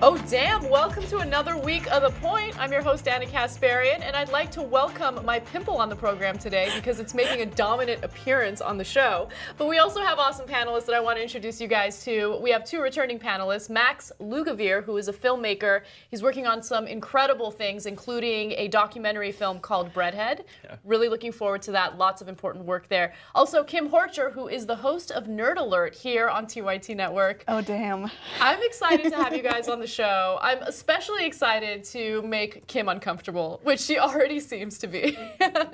Oh damn, welcome to another week of The Point. I'm your host, Ana Kasparian, and I'd like to welcome my pimple on the program today because it's making a dominant appearance on the show. But we also have awesome panelists that I want to introduce you guys to. We have two returning panelists, Max Lugavere, who is a filmmaker. He's working on some incredible things, including a documentary film called Breadhead. Yeah. Really looking forward to that. Lots of important work there. Also, Kim Horcher, who is the host of Nerd Alert here on TYT Network. Oh, damn. I'm excited to have you guys on the show. I'm especially excited to make Kim uncomfortable, which she already seems to be.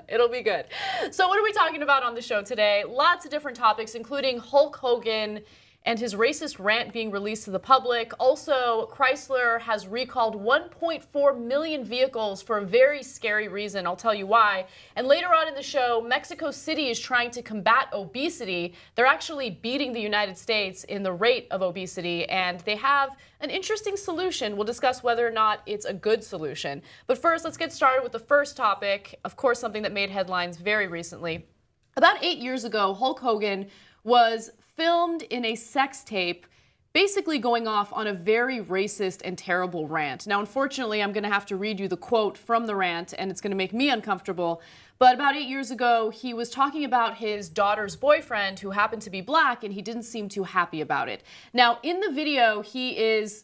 It'll be good. So what are we talking about on the show today? Lots of different topics, including Hulk Hogan and his racist rant being released to the public. Also, Chrysler has recalled 1.4 million vehicles for a very scary reason. I'll tell you why. And later on in the show, Mexico City is trying to combat obesity. They're actually beating the United States in the rate of obesity, and they have an interesting solution. We'll discuss whether or not it's a good solution. But first, let's get started with the first topic. Of course, something that made headlines very recently. About 8 years ago, Hulk Hogan was filmed in a sex tape, basically going off on a very racist and terrible rant. Now, unfortunately, I'm going to have to read you the quote from the rant, and it's going to make me uncomfortable. But about 8 years ago, he was talking about his daughter's boyfriend, who happened to be black, and he didn't seem too happy about it. Now, in the video, he is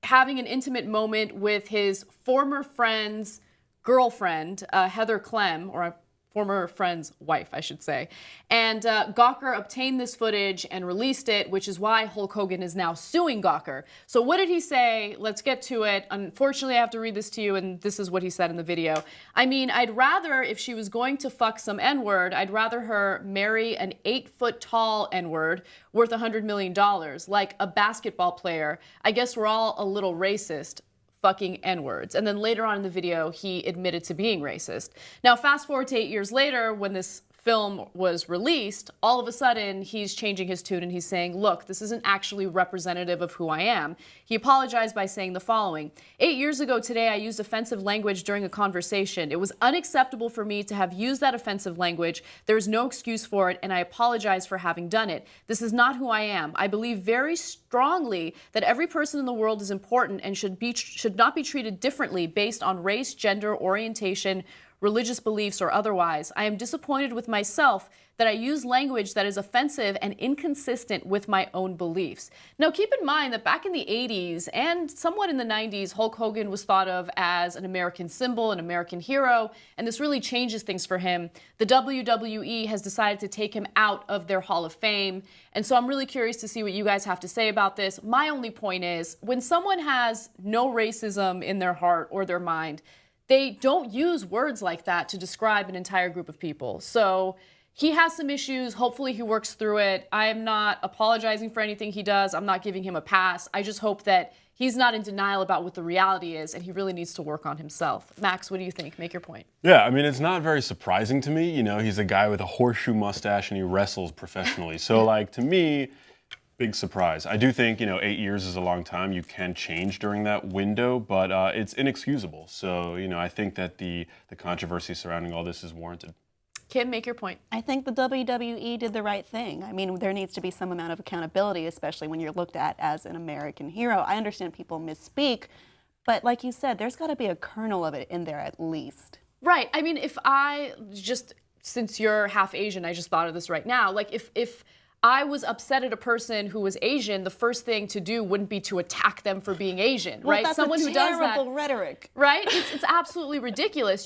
having an intimate moment with his former friend's girlfriend, Heather Clem, or a former friend's wife, I should say. And Gawker obtained this footage and released it, which is why Hulk Hogan is now suing Gawker. So what did he say? Let's get to it. Unfortunately, I have to read this to you, and this is what he said in the video. I mean, I'd rather, if she was going to fuck some N-word, I'd rather her marry an 8-foot-tall N-word worth $100 million, like a basketball player. I guess we're all a little racist. Fucking N-words. And then later on in the video, he admitted to being racist. Now, fast forward to 8 years later, when this film was released, all of a sudden, he's changing his tune and he's saying, look, this isn't actually representative of who I am. He apologized by saying the following: 8 years ago today, I used offensive language during a conversation. It was unacceptable for me to have used that offensive language. There is no excuse for it, and I apologize for having done it. This is not who I am. I believe very strongly that every person in the world is important and should not be treated differently based on race, gender, orientation, religious beliefs, or otherwise. I am disappointed with myself that I use language that is offensive and inconsistent with my own beliefs. Now, keep in mind that back in the 80s and somewhat in the 90s, Hulk Hogan was thought of as an American symbol, an American hero, and this really changes things for him. The WWE has decided to take him out of their Hall of Fame, and so I'm really curious to see what you guys have to say about this. My only point is, when someone has no racism in their heart or their mind, they don't use words like that to describe an entire group of people. So he has some issues. Hopefully he works through it. I am not apologizing for anything he does. I'm not giving him a pass. I just hope that he's not in denial about what the reality is, and he really needs to work on himself. Max, what do you think? Make your point. Yeah, I mean, it's not very surprising to me. You know, he's a guy with a horseshoe mustache and he wrestles professionally. So, like, to me, big surprise. I do think, 8 years is a long time. You can change during that window, but it's inexcusable. So, I think that the controversy surrounding all this is warranted. Kim, make your point. I think the WWE did the right thing. I mean, there needs to be some amount of accountability, especially when you're looked at as an American hero. I understand people misspeak, but like you said, there's got to be a kernel of it in there at least. Right. I mean, since you're half Asian, I just thought of this right now. Like, if I was upset at a person who was Asian, the first thing to do wouldn't be to attack them for being Asian, well, right? That's Someone who does that, terrible rhetoric, right? It's absolutely ridiculous.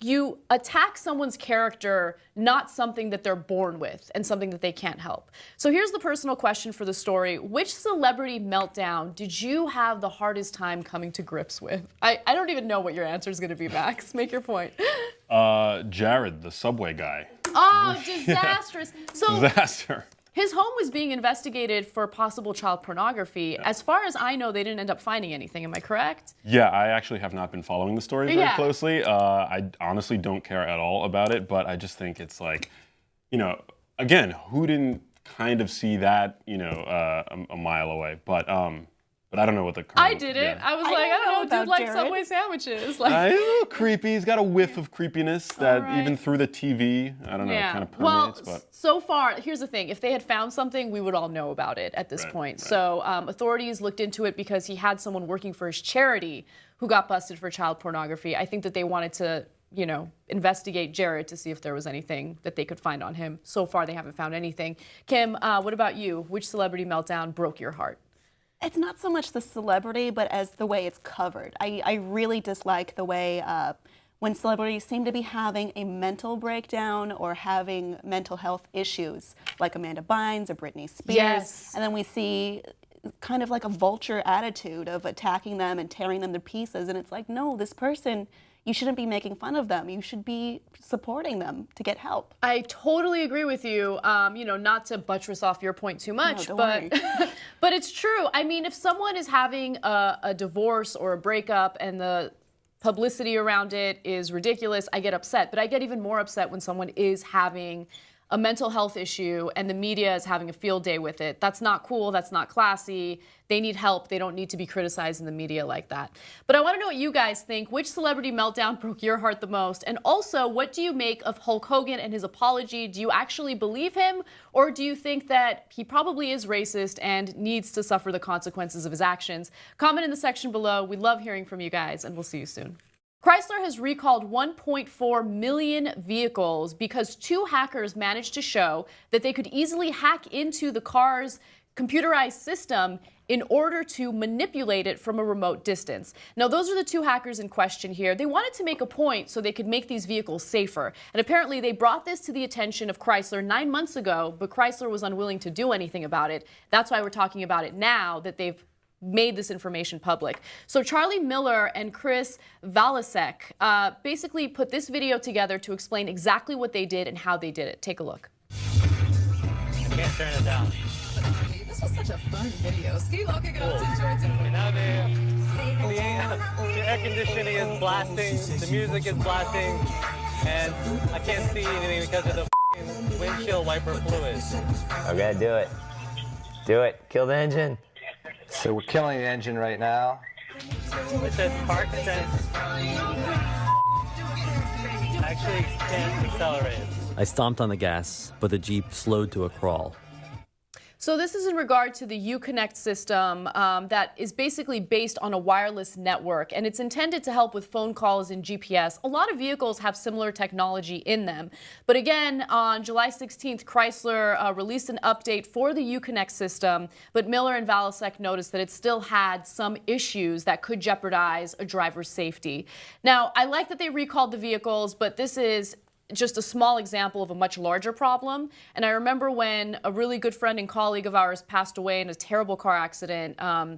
You attack someone's character, not something that they're born with and something that they can't help. So here's the personal question for the story: which celebrity meltdown did you have the hardest time coming to grips with? I don't even know what your answer is going to be, Max. Make your point. Jared, the subway guy. Oh, disastrous. Yeah. So Disaster. his home was being investigated for possible child pornography. Yeah. As far as I know, they didn't end up finding anything. Am I correct? Yeah, I actually have not been following the story very closely. I honestly don't care at all about it, but I just think it's like, again, who didn't kind of see that, a mile away? But But I don't know what the current... I didn't. Yeah. I was I like, don't know oh, dude about likes Jared. Subway sandwiches. Like, He's a little creepy. He's got a whiff of creepiness that right. even through the TV, I don't know, kind of permeates. Well, But so far, here's the thing. If they had found something, we would all know about it at this Right, point. right. So authorities looked into it because he had someone working for his charity who got busted for child pornography. I think that they wanted to, you know, investigate Jared to see if there was anything that they could find on him. So far, they haven't found anything. Kim, what about you? Which celebrity meltdown broke your heart? It's not so much the celebrity, but as the way it's covered. I really dislike the way when celebrities seem to be having a mental breakdown or having mental health issues, like Amanda Bynes or Britney Spears. Yes. And then we see kind of like a vulture attitude of attacking them and tearing them to pieces. And it's like, no, this person, you shouldn't be making fun of them. You should be supporting them to get help. I totally agree with you. You know, not to buttress off your point too much, don't but worry. but it's true. I mean, if someone is having a divorce or a breakup and the publicity around it is ridiculous, I get upset. But I get even more upset when someone is having a mental health issue and the media is having a field day with it. That's not cool. That's not classy. They need help. They don't need to be criticized in the media like that. But I want to know what you guys think. Which celebrity meltdown broke your heart the most? And also, what do you make of Hulk Hogan and his apology? Do you actually believe him? Or do you think that he probably is racist and needs to suffer the consequences of his actions? Comment in the section below. We love hearing from you guys, and we'll see you soon. Chrysler has recalled 1.4 million vehicles because two hackers managed to show that they could easily hack into the car's computerized system in order to manipulate it from a remote distance. Now, those are the two hackers in question here. They wanted to make a point so they could make these vehicles safer. And apparently they brought this to the attention of Chrysler 9 months ago, but Chrysler was unwilling to do anything about it. That's why we're talking about it now that they've made this information public. So Charlie Miller and Chris Valasek basically put this video together to explain exactly what they did and how they did it. Take a look. I can't turn it down. This was such a fun video. Ski walking up to Jordan. And now the air conditioning is blasting, the music is blasting, and I can't see anything because of the f***ing windshield wiper fluid. Okay, do it. Do it. Kill the engine. So we're killing the engine right now. It says park sense. Actually can't accelerate. I stomped on the gas, but the Jeep slowed to a crawl. So this is in regard to the Uconnect system that is basically based on a wireless network, and it's intended to help with phone calls and GPS. A lot of vehicles have similar technology in them. But again, on July 16th, Chrysler released an update for the Uconnect system, but Miller and Valasek noticed that it still had some issues that could jeopardize a driver's safety. Now, I like that they recalled the vehicles, but this is just a small example of a much larger problem. And I remember when a really good friend and colleague of ours passed away in a terrible car accident,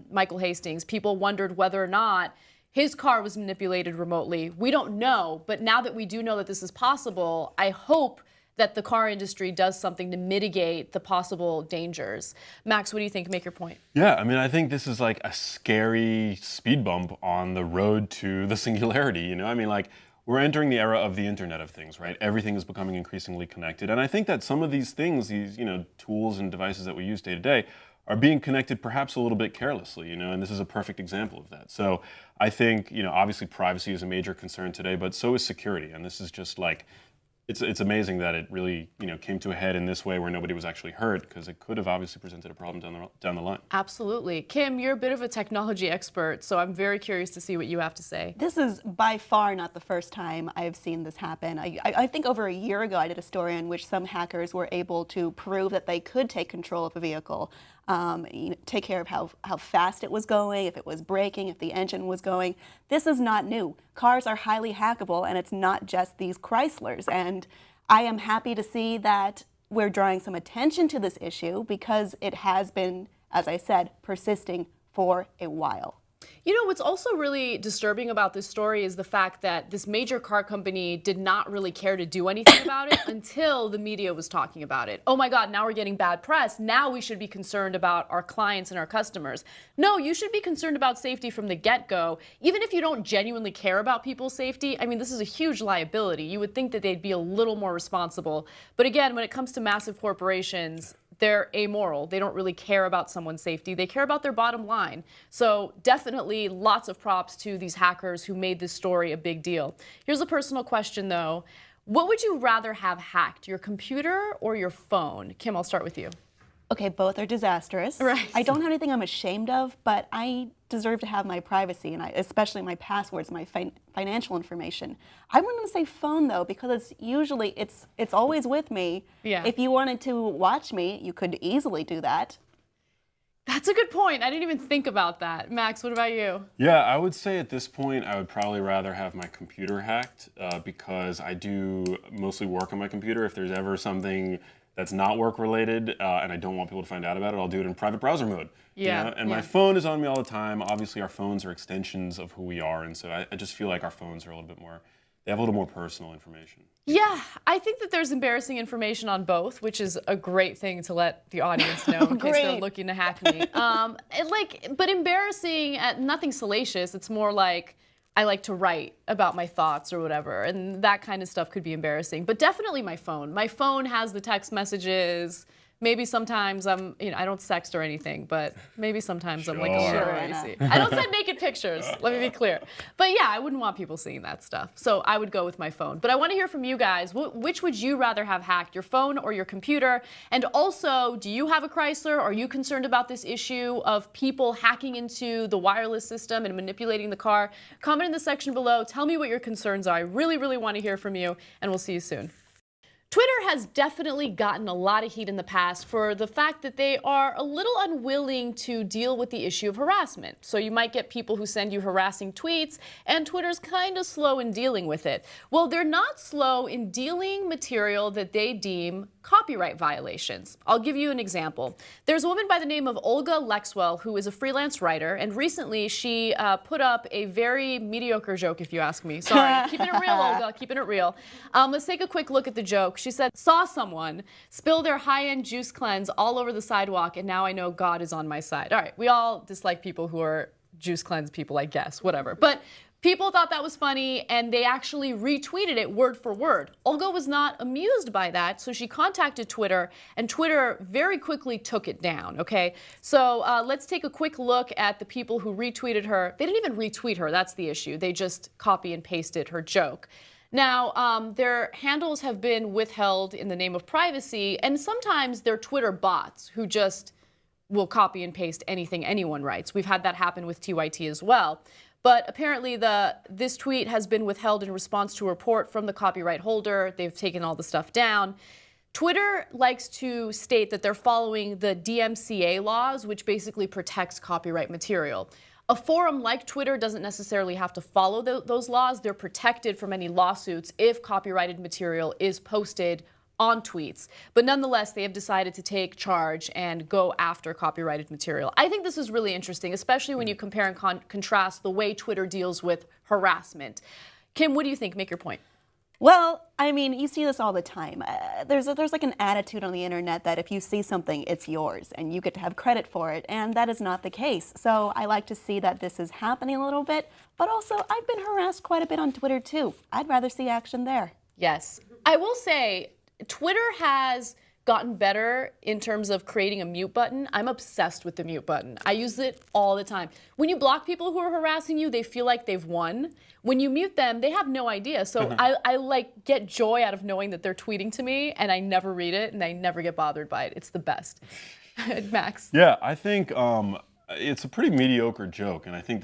Michael Hastings, people wondered whether or not his car was manipulated remotely. We don't know, but now that we do know that this is possible, I hope that the car industry does something to mitigate the possible dangers. Max, what do you think? Make your point. yeah, I mean, I think this is like a scary speed bump on the road to the singularity, you know? I mean, like, we're entering the era of the Internet of Things, right? Everything is becoming increasingly connected. And I think that some of these things, these, you know, tools and devices that we use day to day are being connected perhaps a little bit carelessly, you know, and this is a perfect example of that. So I think, you know, obviously privacy is a major concern today, but so is security. And this is just like, it's amazing that it really, you know, came to a head in this way where nobody was actually hurt, because it could have obviously presented a problem down the line. Absolutely. Kim, you're a bit of a technology expert, so I'm very curious to see what you have to say. This is by far not the first time I've seen this happen. I think over a year ago I did a story in which some hackers were able to prove that they could take control of a vehicle, take care of how fast it was going, if it was braking, if the engine was going. This is not new. Cars are highly hackable, and it's not just these Chryslers. And I am happy to see that we're drawing some attention to this issue because it has been, as I said, persisting for a while. You know, what's also really disturbing about this story is the fact that this major car company did not really care to do anything about it until the media was talking about it. Oh my God, now we're getting bad press. Now we should be concerned about our clients and our customers. No, you should be concerned about safety from the get-go. Even if you don't genuinely care about people's safety, I mean, this is a huge liability. You would think that they'd be a little more responsible. But again, when it comes to massive corporations, they're amoral. They don't really care about someone's safety. They care about their bottom line. So definitely lots of props to these hackers who made this story a big deal. Here's a personal question, though. What would you rather have hacked, your computer or your phone? Kim, I'll start with you. Okay, both are disastrous. Right. I don't have anything I'm ashamed of, but I deserve to have my privacy, and especially my passwords, my financial information. I wouldn't say phone though, because it's always with me. Yeah. If you wanted to watch me, you could easily do that. That's a good point. I didn't even think about that. Max, what about you? Yeah, I would say at this point, I would probably rather have my computer hacked because I do mostly work on my computer. If there's ever something that's not work related and I don't want people to find out about it, I'll do it in private browser mode. Yeah. You know? And my phone is on me all the time. Obviously, our phones are extensions of who we are. And so I just feel like our phones are a little bit more, they have a little more personal information. Yeah, I think that there's embarrassing information on both, which is a great thing to let the audience know in case they're looking to hack me. But embarrassing, nothing salacious. It's more like I like to write about my thoughts or whatever, and that kind of stuff could be embarrassing. But definitely my phone. My phone has the text messages. Maybe sometimes I don't sext or anything, but maybe sometimes I'm like, oh, let me see. I don't send naked pictures, let me be clear. But yeah, I wouldn't want people seeing that stuff. So I would go with my phone. But I want to hear from you guys. Which would you rather have hacked, your phone or your computer? And also, do you have a Chrysler? Are you concerned about this issue of people hacking into the wireless system and manipulating the car? Comment in the section below. Tell me what your concerns are. I really, really want to hear from you, and we'll see you soon. Twitter has definitely gotten a lot of heat in the past for the fact that they are a little unwilling to deal with the issue of harassment. So you might get people who send you harassing tweets, and Twitter's kind of slow in dealing with it. Well, they're not slow in dealing material that they deem copyright violations. I'll give you an example. There's a woman by the name of Olga Lexwell who is a freelance writer, and recently she put up a very mediocre joke, if you ask me. Sorry, keeping it real, Olga, keeping it real. Let's take a quick look at the joke. She said, saw someone spill their high-end juice cleanse all over the sidewalk, and now I know God is on my side. All right, we all dislike people who are juice cleanse people, I guess, whatever. But people thought that was funny, and they actually retweeted it word for word. Olga was not amused by that, so she contacted Twitter, and Twitter very quickly took it down, okay? So let's take a quick look at the people who retweeted her. They didn't even retweet her, that's the issue. They just copy and pasted her joke. Now, their handles have been withheld in the name of privacy, and sometimes they're Twitter bots who just will copy and paste anything anyone writes. We've had that happen with TYT as well. But apparently this tweet has been withheld in response to a report from the copyright holder. They've taken all the stuff down. Twitter likes to state that they're following the DMCA laws, which basically protects copyright material. A forum like Twitter doesn't necessarily have to follow those laws. They're protected from any lawsuits if copyrighted material is posted on tweets. But nonetheless, they have decided to take charge and go after copyrighted material. I think this is really interesting, especially when you compare and contrast the way Twitter deals with harassment. Kim, what do you think? Make your point. Well, I mean, you see this all the time. There's like an attitude on the internet that if you see something, it's yours and you get to have credit for it, and that is not the case. So I like to see that this is happening a little bit, but also I've been harassed quite a bit on Twitter too. I'd rather see action there. Yes. I will say Twitter has gotten better in terms of creating a mute button. I'm obsessed with the mute button. I use it all the time. When you block people who are harassing you, they feel like they've won. When you mute them, they have no idea. So I like get joy out of knowing that they're tweeting to me, and I never read it and I never get bothered by it. It's the best. Max? Yeah, I think it's a pretty mediocre joke, and I think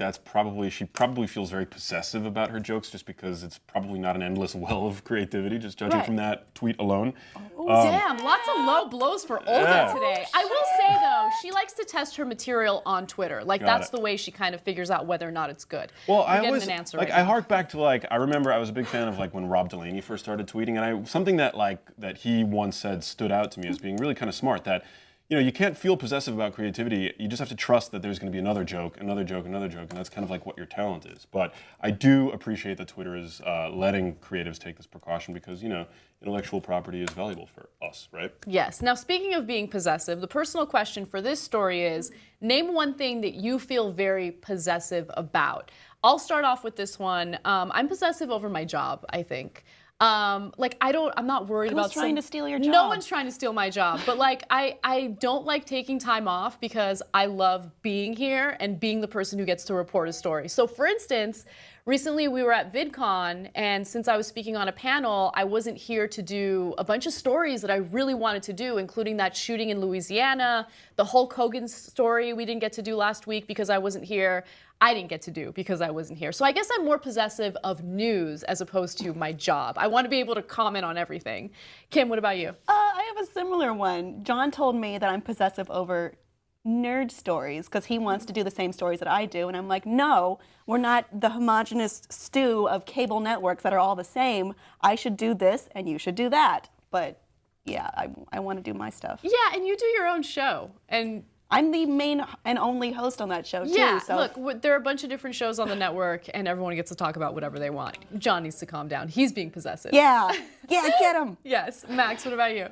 she probably feels very possessive about her jokes just because it's probably not an endless well of creativity, just judging from that tweet alone. Damn, lots of low blows for Olga today. I will say, though, she likes to test her material on Twitter. Like, that's the way she kind of figures out whether or not it's good. Well, I always, an answer I hark back to, I remember I was a big fan of, when Rob Delaney first started tweeting, and something that he once said stood out to me as being really kind of smart, that you can't feel possessive about creativity. You just have to trust that there's going to be another joke, another joke, another joke, and that's kind of like what your talent is. But I do appreciate that Twitter is letting creatives take this precaution because, intellectual property is valuable for us, right? Yes. Now, speaking of being possessive, the personal question for this story is, name one thing that you feel very possessive about. I'll start off with this one. I'm possessive over my job, I think. Like I'm not worried about trying to steal your job? No one's trying to steal my job, but like I don't like taking time off because I love being here and being the person who gets to report a story. So for instance, recently we were at VidCon, and since I was speaking on a panel, I wasn't here to do a bunch of stories that I really wanted to do, including that shooting in Louisiana, the Hulk Hogan story we didn't get to do last week because I wasn't here. I didn't get to do because I wasn't here. So I guess I'm more possessive of news as opposed to my job. I want to be able to comment on everything. Kim, what about you? I have a similar one. John told me that I'm possessive over nerd stories because he wants to do the same stories that I do. And I'm like, no, we're not the homogenous stew of cable networks that are all the same. I should do this and you should do that. But yeah, I want to do my stuff. Yeah, and you do your own show. And I'm the main and only host on that show, too. Yeah, so. look, there are a bunch of different shows on the network, and everyone gets to talk about whatever they want. John needs to calm down. He's being possessive. Yeah, get him. Yes. Max, what about you?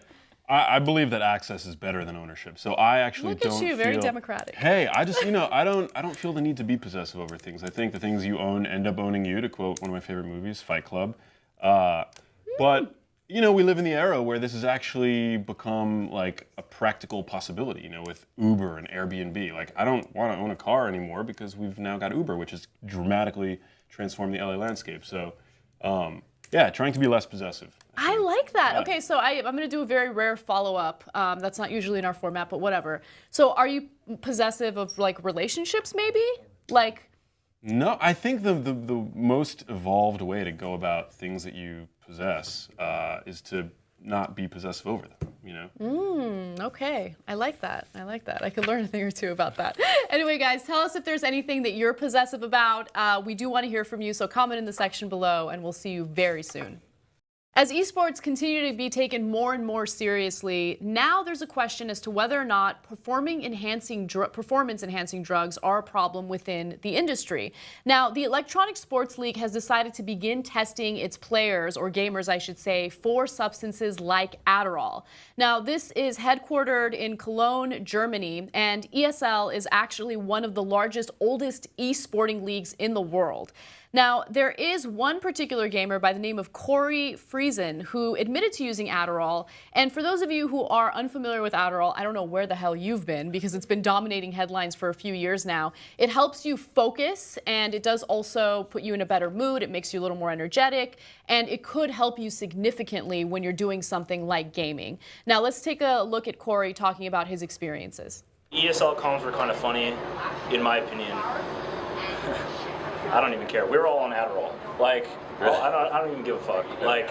I believe that access is better than ownership. So I actually Look at don't you, very feel, democratic. Hey, I just, I don't feel the need to be possessive over things. I think the things you own end up owning you, to quote one of my favorite movies, Fight Club. But we live in the era where this has actually become like a practical possibility, with Uber and Airbnb. Like, I don't want to own a car anymore because we've now got Uber, which has dramatically transformed the LA landscape. So, yeah, trying to be less possessive. I like that. Yeah. Okay, so I'm going to do a very rare follow-up. That's not usually in our format, but whatever. So are you possessive of, like, relationships, maybe? Like... No, I think the most evolved way to go about things that you possess is to not be possessive over them, Okay, I like that. I could learn a thing or two about that. Anyway, guys, tell us if there's anything that you're possessive about. We do want to hear from you, so comment in the section below, and we'll see you very soon. As esports continue to be taken more and more seriously, now there's a question as to whether or not performance-enhancing drugs are a problem within the industry. Now, the Electronic Sports League has decided to begin testing its players, or gamers I should say, for substances like Adderall. Now, this is headquartered in Cologne, Germany, and ESL is actually one of the largest, oldest esporting leagues in the world. Now, there is one particular gamer by the name of Corey Friesen who admitted to using Adderall. And for those of you who are unfamiliar with Adderall, I don't know where the hell you've been because it's been dominating headlines for a few years now. It helps you focus, and it does also put you in a better mood. It makes you a little more energetic, and it could help you significantly when you're doing something like gaming. Now, let's take a look at Corey talking about his experiences. ESL comms were kind of funny, in my opinion. I don't even care. We were all on Adderall. Like, well, I don't even give a fuck. Like,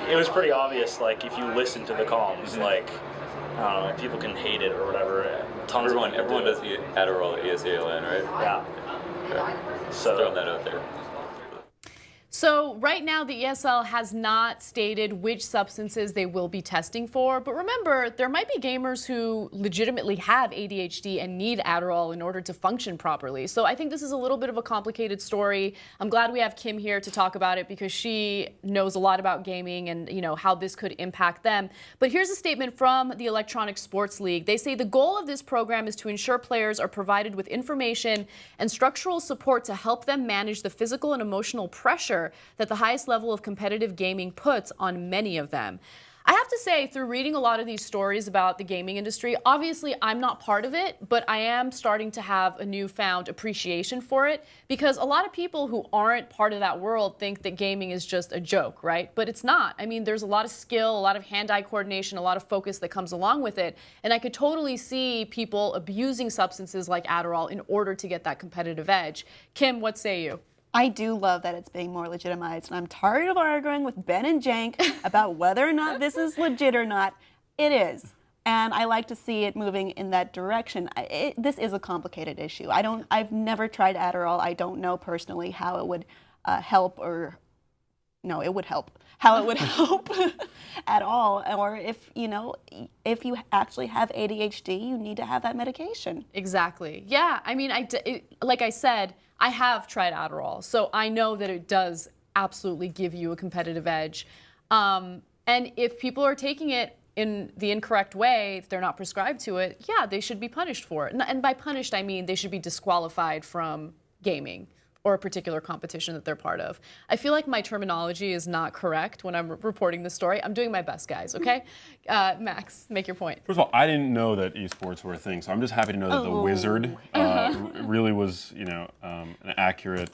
it was pretty obvious. Like, if you listen to the comms, like, I don't know, people can hate it or whatever. Everyone does Adderall, ESALN, right? Yeah. Okay. So throwing that out there. So right now, the ESL has not stated which substances they will be testing for. But remember, there might be gamers who legitimately have ADHD and need Adderall in order to function properly. So I think this is a little bit of a complicated story. I'm glad we have Kim here to talk about it because she knows a lot about gaming and how this could impact them. But here's a statement from the Electronic Sports League. They say the goal of this program is to ensure players are provided with information and structural support to help them manage the physical and emotional pressure that the highest level of competitive gaming puts on many of them. I have to say, through reading a lot of these stories about the gaming industry, obviously I'm not part of it, but I am starting to have a newfound appreciation for it because a lot of people who aren't part of that world think that gaming is just a joke, right? But it's not. I mean, there's a lot of skill, a lot of hand-eye coordination, a lot of focus that comes along with it, and I could totally see people abusing substances like Adderall in order to get that competitive edge. Kim, what say you? I do love that it's being more legitimized, and I'm tired of arguing with Ben and Jank about whether or not this is legit or not. It is, and I like to see it moving in that direction. This is a complicated issue. I've never tried Adderall. I don't know personally how it would help, or no, it would help. How it would help at all, or if you actually have ADHD, you need to have that medication. Exactly. Yeah. I mean, like I said, I have tried Adderall, so I know that it does absolutely give you a competitive edge. And if people are taking it in the incorrect way, if they're not prescribed to it, yeah, they should be punished for it. And by punished, I mean they should be disqualified from gaming. or a particular competition that they're part of. I feel like my terminology is not correct when I'm reporting the story. I'm doing my best, guys, okay? Max, make your point. First of all, I didn't know that esports were a thing, so I'm just happy to know that the Wizard really was, an accurate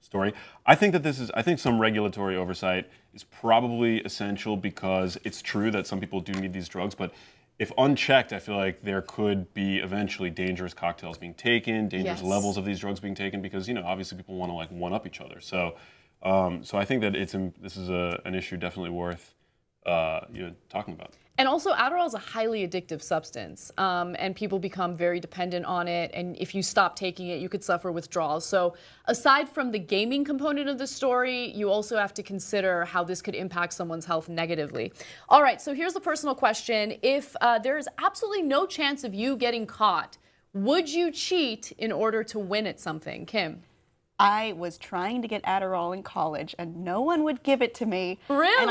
story. I think that I think some regulatory oversight is probably essential because it's true that some people do need these drugs, but if unchecked, I feel like there could be eventually dangerous cocktails being taken, dangerous levels of these drugs being taken, because obviously people want to like one up each other. So, so I think that this is an issue definitely worth talking about. And also, Adderall is a highly addictive substance, and people become very dependent on it. And if you stop taking it, you could suffer withdrawals. So aside from the gaming component of the story, you also have to consider how this could impact someone's health negatively. All right, so here's the personal question. If there is absolutely no chance of you getting caught, would you cheat in order to win at something? Kim? I was trying to get Adderall in college and no one would give it to me. Really? And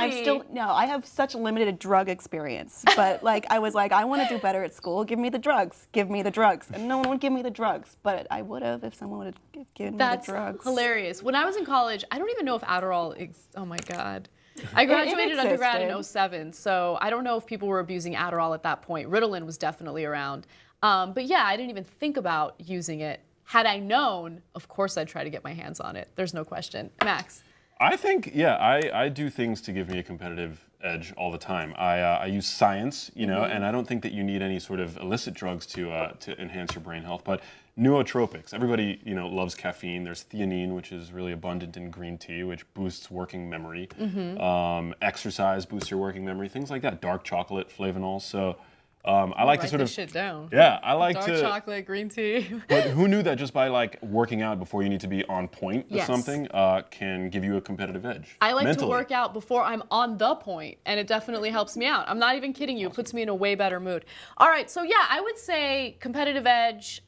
I have such limited drug experience. But I was like, I want to do better at school. Give me the drugs. Give me the drugs. And no one would give me the drugs. But I would have if someone would have given me the drugs. That's hilarious. When I was in college, I don't even know if Adderall, oh my God. I graduated undergrad in 2007, so I don't know if people were abusing Adderall at that point. Ritalin was definitely around. But yeah, I didn't even think about using it. Had I known, of course I'd try to get my hands on it. There's no question. Max? I think, I do things to give me a competitive edge all the time. I use science, and I don't think that you need any sort of illicit drugs to enhance your brain health, but nootropics. Everybody, loves caffeine. There's theanine, which is really abundant in green tea, which boosts working memory. Exercise boosts your working memory, things like that. Dark chocolate, flavanols. So I like to sort of shit down. Yeah, I like Dark chocolate, green tea. But who knew that just by working out before you need to be on point with something can give you a competitive edge? I like mentally. to work out before I'm on the point, and it definitely helps me out. I'm not even kidding you. It puts me in a way better mood. All right, so yeah, I would say competitive edge.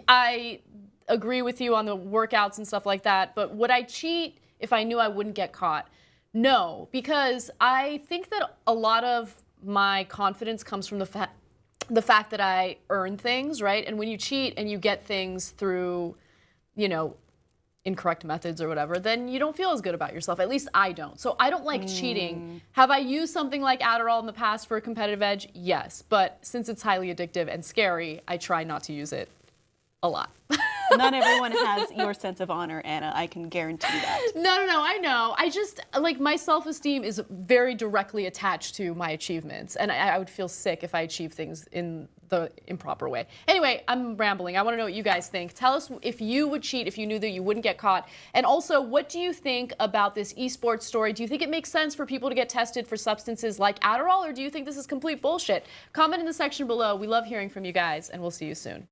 I agree with you on the workouts and stuff like that, but would I cheat if I knew I wouldn't get caught? No, because I think that a lot of my confidence comes from the fact that I earn things, right? And when you cheat and you get things through, incorrect methods or whatever, then you don't feel as good about yourself. At least I don't. So I don't like cheating. Have I used something like Adderall in the past for a competitive edge? Yes. But since it's highly addictive and scary, I try not to use it a lot. Not everyone has your sense of honor, Anna. I can guarantee that. No, I know. I just, my self-esteem is very directly attached to my achievements. And I would feel sick if I achieved things in the improper way. Anyway, I'm rambling. I want to know what you guys think. Tell us if you would cheat if you knew that you wouldn't get caught. And also, what do you think about this esports story? Do you think it makes sense for people to get tested for substances like Adderall, or do you think this is complete bullshit? Comment in the section below. We love hearing from you guys, and we'll see you soon.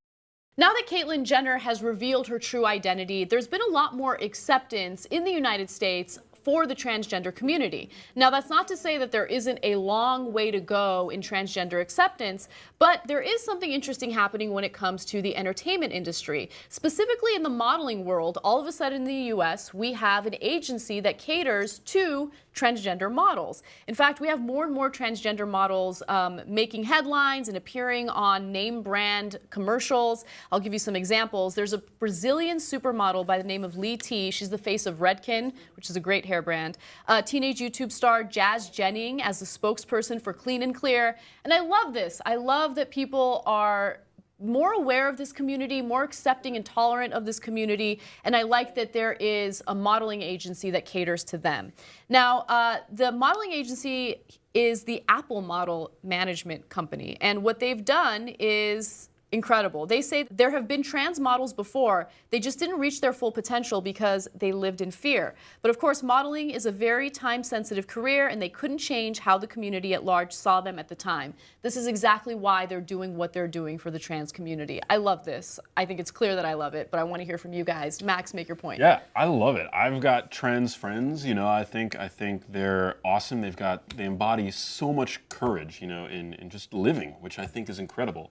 Now that Caitlyn Jenner has revealed her true identity, there's been a lot more acceptance in the United States for the transgender community. Now, that's not to say that there isn't a long way to go in transgender acceptance, but there is something interesting happening when it comes to the entertainment industry. Specifically in the modeling world, all of a sudden in the US, we have an agency that caters to transgender models. In fact, we have more and more transgender models making headlines and appearing on name brand commercials. I'll give you some examples. There's a Brazilian supermodel by the name of Lee T. She's the face of Redken, which is a great hair brand. Teenage YouTube star Jazz Jennings as the spokesperson for Clean and Clear. And I love this. I love that people are more aware of this community, more accepting and tolerant of this community, and I like that there is a modeling agency that caters to them. Now, the modeling agency is the Apple Model Management Company, and what they've done is incredible. They say there have been trans models before, they just didn't reach their full potential because they lived in fear. But of course, modeling is a very time-sensitive career, and they couldn't change how the community at large saw them at the time. This is exactly why they're doing what they're doing for the trans community. I love this. I think it's clear that I love it, but I want to hear from you guys. Max, make your point. Yeah, I love it. I've got trans friends, I think they're awesome. They embody so much courage, in just living, which I think is incredible.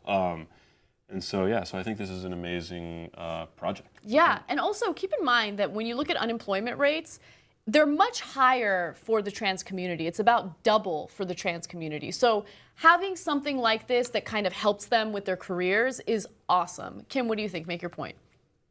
And so, so I think this is an amazing project. Yeah, and also keep in mind that when you look at unemployment rates, they're much higher for the trans community. It's about double for the trans community. So having something like this that kind of helps them with their careers is awesome. Kim, what do you think? Make your point.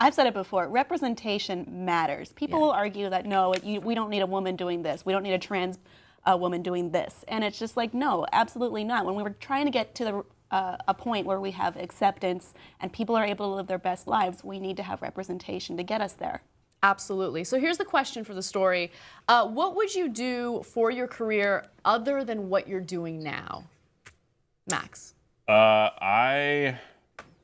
I've said it before, representation matters. People will argue that, no, we don't need a woman doing this. We don't need a trans woman doing this. And it's just like, no, absolutely not. When we were trying to get to a point where we have acceptance and people are able to live their best lives, we need to have representation to get us there. Absolutely. So here's the question for the story. What would you do for your career other than what you're doing now? Max.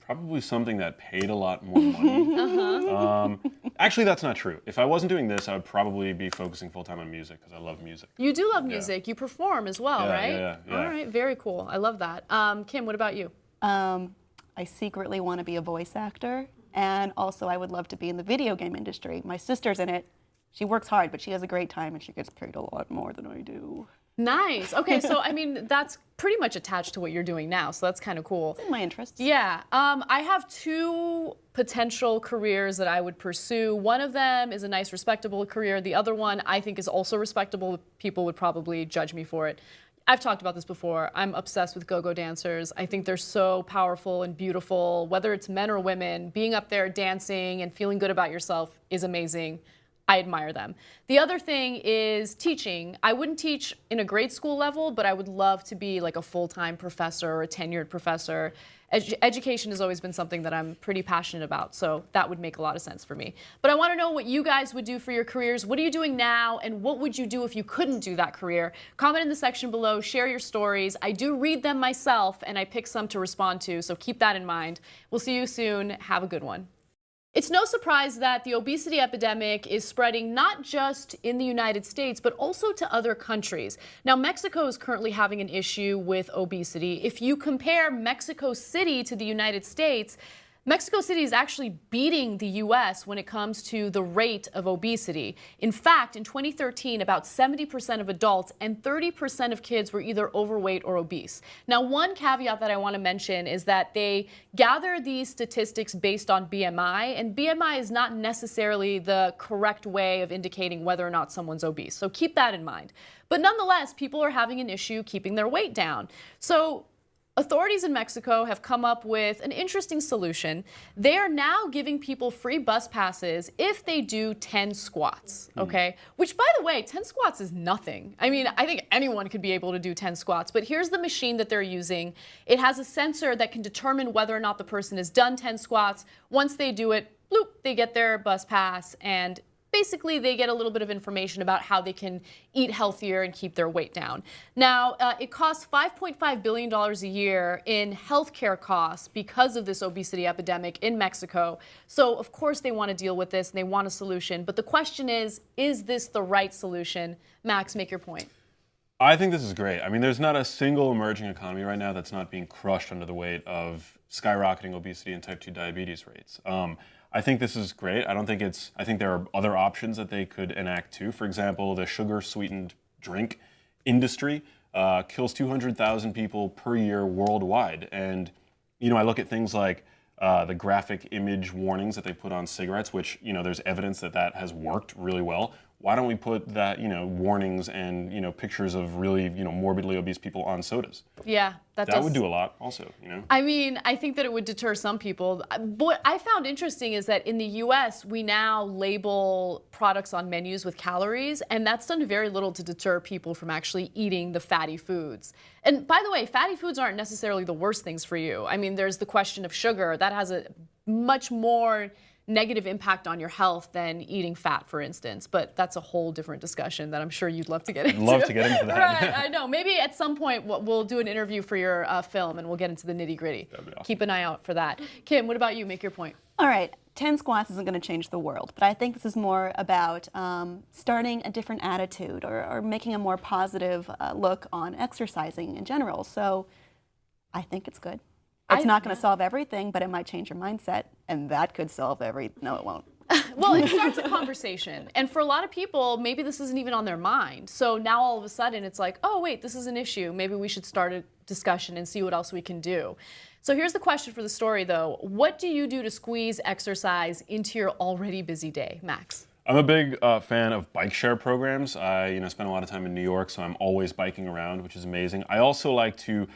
Probably something that paid a lot more money. Actually, that's not true. If I wasn't doing this, I would probably be focusing full-time on music because I love music. You do love music. You perform as well, right? Yeah. All right, very cool. I love that. Kim, what about you? I secretly want to be a voice actor, and also I would love to be in the video game industry. My sister's in it. She works hard, but she has a great time, and she gets paid a lot more than I do. Nice. Okay, so I mean, that's pretty much attached to what you're doing now, so that's kind of cool. It's in my interests. Yeah. I have two potential careers that I would pursue. One of them is a nice, respectable career. The other one I think is also respectable. People would probably judge me for it. I've talked about this before. I'm obsessed with go-go dancers. I think they're so powerful and beautiful. Whether it's men or women, being up there dancing and feeling good about yourself is amazing. I admire them. The other thing is teaching. I wouldn't teach in a grade school level, but I would love to be like a full-time professor or a tenured professor. Education has always been something that I'm pretty passionate about, so that would make a lot of sense for me. But I want to know what you guys would do for your careers. What are you doing now, and what would you do if you couldn't do that career? Comment in the section below, share your stories. I do read them myself, and I pick some to respond to, so keep that in mind. We'll see you soon. Have a good one. It's no surprise that the obesity epidemic is spreading not just in the United States, but also to other countries. Now, Mexico is currently having an issue with obesity. If you compare Mexico City to the United States, Mexico City is actually beating the U.S. when it comes to the rate of obesity. In fact, in 2013, about 70% of adults and 30% of kids were either overweight or obese. Now, one caveat that I want to mention is that they gather these statistics based on BMI, and BMI is not necessarily the correct way of indicating whether or not someone's obese. So keep that in mind. But nonetheless, people are having an issue keeping their weight down. So authorities in Mexico have come up with an interesting solution. They are now giving people free bus passes if they do 10 squats, okay? Which, by the way, 10 squats is nothing. I mean, I think anyone could be able to do 10 squats, but here's the machine that they're using. It has a sensor that can determine whether or not the person has done 10 squats. Once they do it, bloop, they get their bus pass, and basically, they get a little bit of information about how they can eat healthier and keep their weight down. Now, it costs $5.5 billion a year in healthcare costs because of this obesity epidemic in Mexico. So, of course, they want to deal with this and they want a solution. But the question is this the right solution? Max, make your point. I think this is great. I mean, there's not a single emerging economy right now that's not being crushed under the weight of skyrocketing obesity and type 2 diabetes rates. I think this is great. I think there are other options that they could enact too. For example, the sugar-sweetened drink industry kills 200,000 people per year worldwide. And, you know, I look at things like the graphic image warnings that they put on cigarettes, which, you know, there's evidence that that has worked really well. Why don't we put that, you know, warnings and, you know, pictures of really, you know, morbidly obese people on sodas? Yeah, that would do a lot also, you know? I mean, I think that it would deter some people. What I found interesting is that in the US, we now label products on menus with calories, and that's done very little to deter people from actually eating the fatty foods. And by the way, fatty foods aren't necessarily the worst things for you. I mean, there's the question of sugar. That has a much more negative impact on your health than eating fat, for instance. But that's a whole different discussion that I'm sure you'd love to get into. I'd love to get into that. Right, I know. Maybe at some point we'll do an interview for your film and we'll get into the nitty-gritty. That'd be awesome. Keep an eye out for that. Kim, what about you? Make your point. All right, 10 squats isn't going to change the world, but I think this is more about starting a different attitude or making a more positive look on exercising in general. So I think it's good. It's not going to solve everything, but it might change your mindset, and that could solve no, it won't. Well, it starts a conversation. And for a lot of people, maybe this isn't even on their mind. So now all of a sudden it's like, oh, wait, this is an issue. Maybe we should start a discussion and see what else we can do. So here's the question for the story, though. What do you do to squeeze exercise into your already busy day, Max? I'm a big fan of bike share programs. I spend a lot of time in New York, so I'm always biking around, which is amazing. I also like to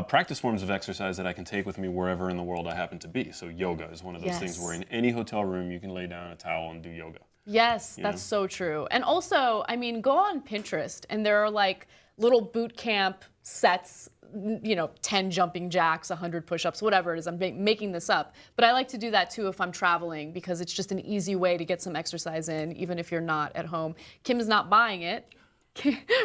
practice forms of exercise that I can take with me wherever in the world I happen to be. So yoga is one of those things where in any hotel room you can lay down a towel and do yoga. Yes, that's so true. And also, I mean, go on Pinterest and there are like little boot camp sets, you know, 10 jumping jacks, 100 push-ups, whatever it is. I'm making this up. But I like to do that too if I'm traveling because it's just an easy way to get some exercise in, even if you're not at home. Kim is not buying it.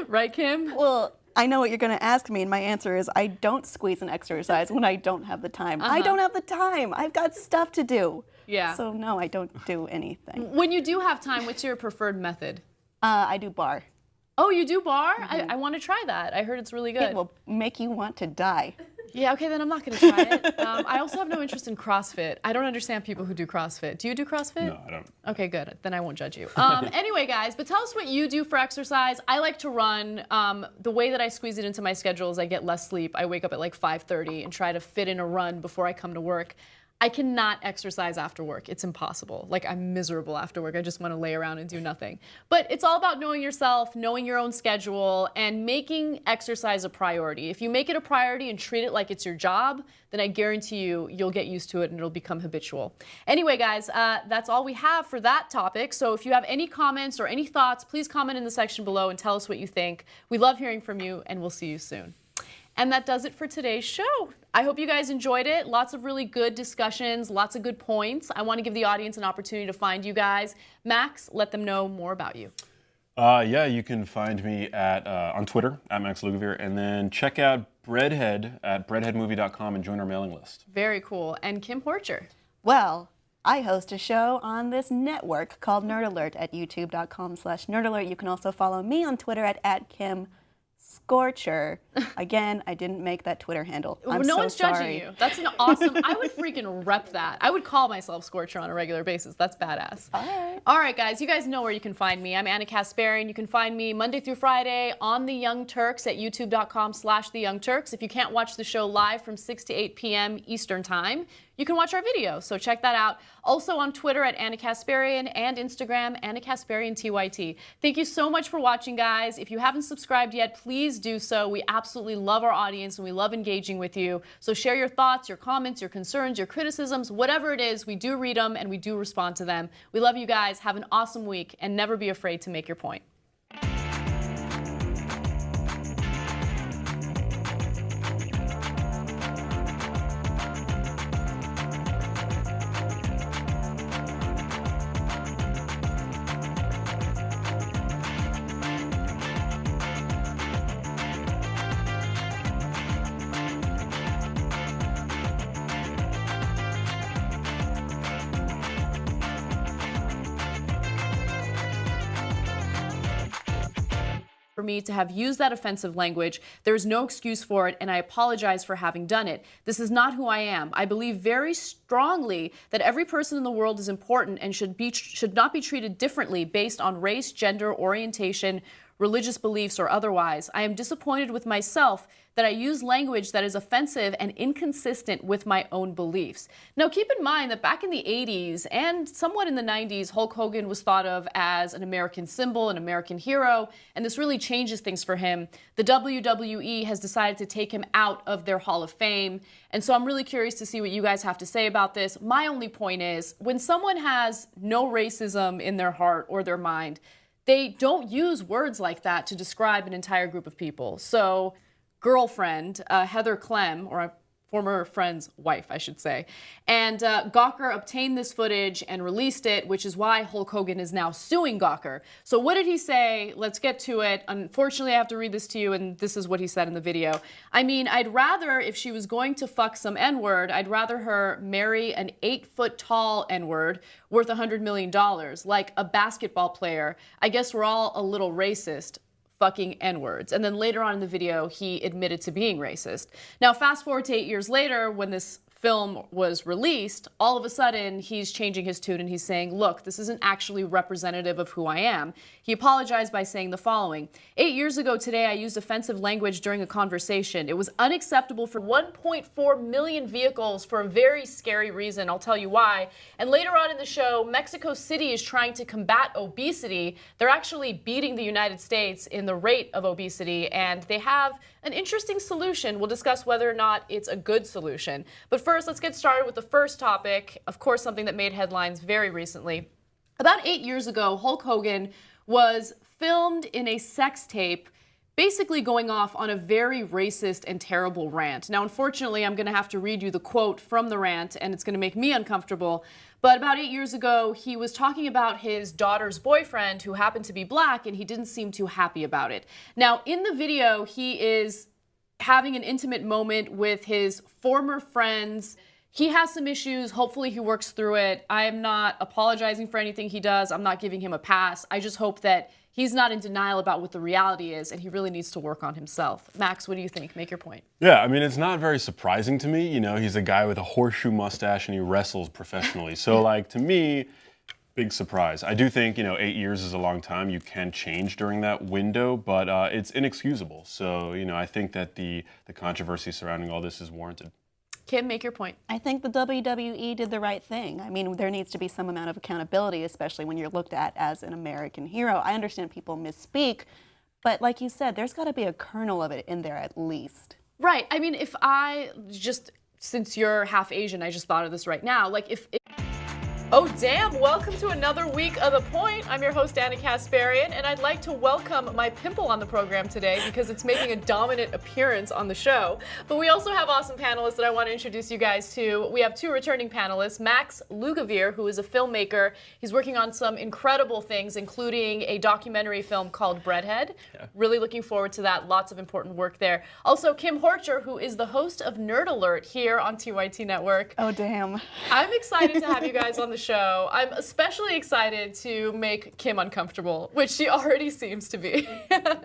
Right, Kim? Well, I know what you're going to ask me, and my answer is I don't squeeze an exercise when I don't have the time. I don't have the time. I've got stuff to do. Yeah. So no, I don't do anything. When you do have time, what's your preferred method? I do bar. Oh, you do bar? I want to try that. I heard it's really good. It will make you want to die. Yeah, okay, then I'm not going to try it. I also have no interest in CrossFit. I don't understand people who do CrossFit. Do you do CrossFit? No, I don't. Okay, good. Then I won't judge you. Anyway, guys, but tell us what you do for exercise. I like to run. The way that I squeeze it into my schedule is I get less sleep. I wake up at like 5:30 and try to fit in a run before I come to work. I cannot exercise after work. It's impossible. Like, I'm miserable after work. I just want to lay around and do nothing. But it's all about knowing yourself, knowing your own schedule, and making exercise a priority. If you make it a priority and treat it like it's your job, then I guarantee you, you'll get used to it and it'll become habitual. Anyway, guys, that's all we have for that topic. So if you have any comments or any thoughts, please comment in the section below and tell us what you think. We love hearing from you, and we'll see you soon. And that does it for today's show. I hope you guys enjoyed it. Lots of really good discussions, lots of good points. I want to give the audience an opportunity to find you guys. Max, let them know more about you. Yeah, you can find me at on Twitter, at Max Lugavere, and then check out Breadhead at breadheadmovie.com and join our mailing list. Very cool. And Kim Horcher. Well, I host a show on this network called Nerd Alert at youtube.com/nerdalert. You can also follow me on Twitter at Kim Scorcher. Again, I didn't make that Twitter handle. I'm no so one's sorry. judging you. That's an awesome, I would freaking rep that. I would call myself Scorcher on a regular basis. That's badass. All right, guys, you guys know where you can find me. I'm Ana Kasparian. You can find me Monday through Friday on The Young Turks at youtube.com/TheYoungTurks. If you can't watch the show live from 6 to 8 p.m. Eastern Time, you can watch our video, so check that out. Also on Twitter at Ana Kasparian and Instagram, Ana Kasparian TYT. Thank you so much for watching, guys. If you haven't subscribed yet, please do so. We absolutely love our audience and we love engaging with you. So share your thoughts, your comments, your concerns, your criticisms, whatever it is, we do read them and we do respond to them. We love you guys. Have an awesome week and never be afraid to make your point. For me to have used that offensive language. There is no excuse for it, and I apologize for having done it. This is not who I am. I believe very strongly that every person in the world is important and should not be treated differently based on race, gender, orientation, religious beliefs, or otherwise. I am disappointed with myself that I use language that is offensive and inconsistent with my own beliefs. Now, keep in mind that back in the 80s and somewhat in the 90s, Hulk Hogan was thought of as an American symbol, an American hero, and this really changes things for him. The WWE has decided to take him out of their Hall of Fame, and so I'm really curious to see what you guys have to say about this. My only point is, when someone has no racism in their heart or their mind, they don't use words like that to describe an entire group of people. So, girlfriend, Heather Clem, or a former friend's wife, I should say. And Gawker obtained this footage and released it, which is why Hulk Hogan is now suing Gawker. So what did he say? Let's get to it. Unfortunately, I have to read this to you, and this is what he said in the video. I mean, I'd rather, if she was going to fuck some N-word, I'd rather her marry an 8-foot-tall N-word worth $100 million, like a basketball player. I guess we're all a little racist. Fucking N-words. And then later on in the video, he admitted to being racist. Now, fast forward to 8 years later, when this film was released, all of a sudden he's changing his tune and he's saying, look, this isn't actually representative of who I am. He apologized by saying the following: 8 years ago today, I used offensive language during a conversation. It was unacceptable for 1.4 million vehicles for a very scary reason. I'll tell you why. And later on in the show, Mexico City is trying to combat obesity. They're actually beating the United States in the rate of obesity, and they have an interesting solution. We'll discuss whether or not it's a good solution. But first, let's get started with the first topic. Of course, something that made headlines very recently. About 8 years ago, Hulk Hogan was filmed in a sex tape, basically going off on a very racist and terrible rant. Now, unfortunately, I'm going to have to read you the quote from the rant, and it's going to make me uncomfortable. But about 8 years ago, he was talking about his daughter's boyfriend, who happened to be black, and he didn't seem too happy about it. Now, in the video, he is having an intimate moment with his former friends. He has some issues. Hopefully he works through it. I am not apologizing for anything he does. I'm not giving him a pass. I just hope that he's not in denial about what the reality is, and he really needs to work on himself. Max, what do you think? Make your point. Yeah, I mean, it's not very surprising to me. You know, he's a guy with a horseshoe mustache and he wrestles professionally. So, like, to me, big surprise. I do think, 8 years is a long time. You can change during that window, but it's inexcusable. So, I think that the controversy surrounding all this is warranted. Kim, make your point. I think the WWE did the right thing. I mean, there needs to be some amount of accountability, especially when you're looked at as an American hero. I understand people misspeak, but like you said, there's got to be a kernel of it in there at least. Right. I mean, since you're half Asian, I just thought of this right now. Oh, damn. Welcome to another week of The Point. I'm your host, Ana Kasparian, and I'd like to welcome my pimple on the program today because it's making a dominant appearance on the show. But we also have awesome panelists that I want to introduce you guys to. We have two returning panelists, Max Lugavere, who is a filmmaker. He's working on some incredible things, including a documentary film called Breadhead. Yeah. Really looking forward to that. Lots of important work there. Also, Kim Horcher, who is the host of Nerd Alert here on TYT Network. Oh, damn. I'm excited to have you guys on the show. I'm especially excited to make Kim uncomfortable, which she already seems to be.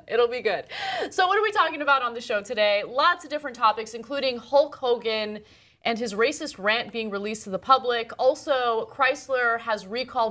It'll be good. So what are we talking about on the show today? Lots of different topics, including Hulk Hogan and his racist rant being released to the public. Also, Chrysler has recalled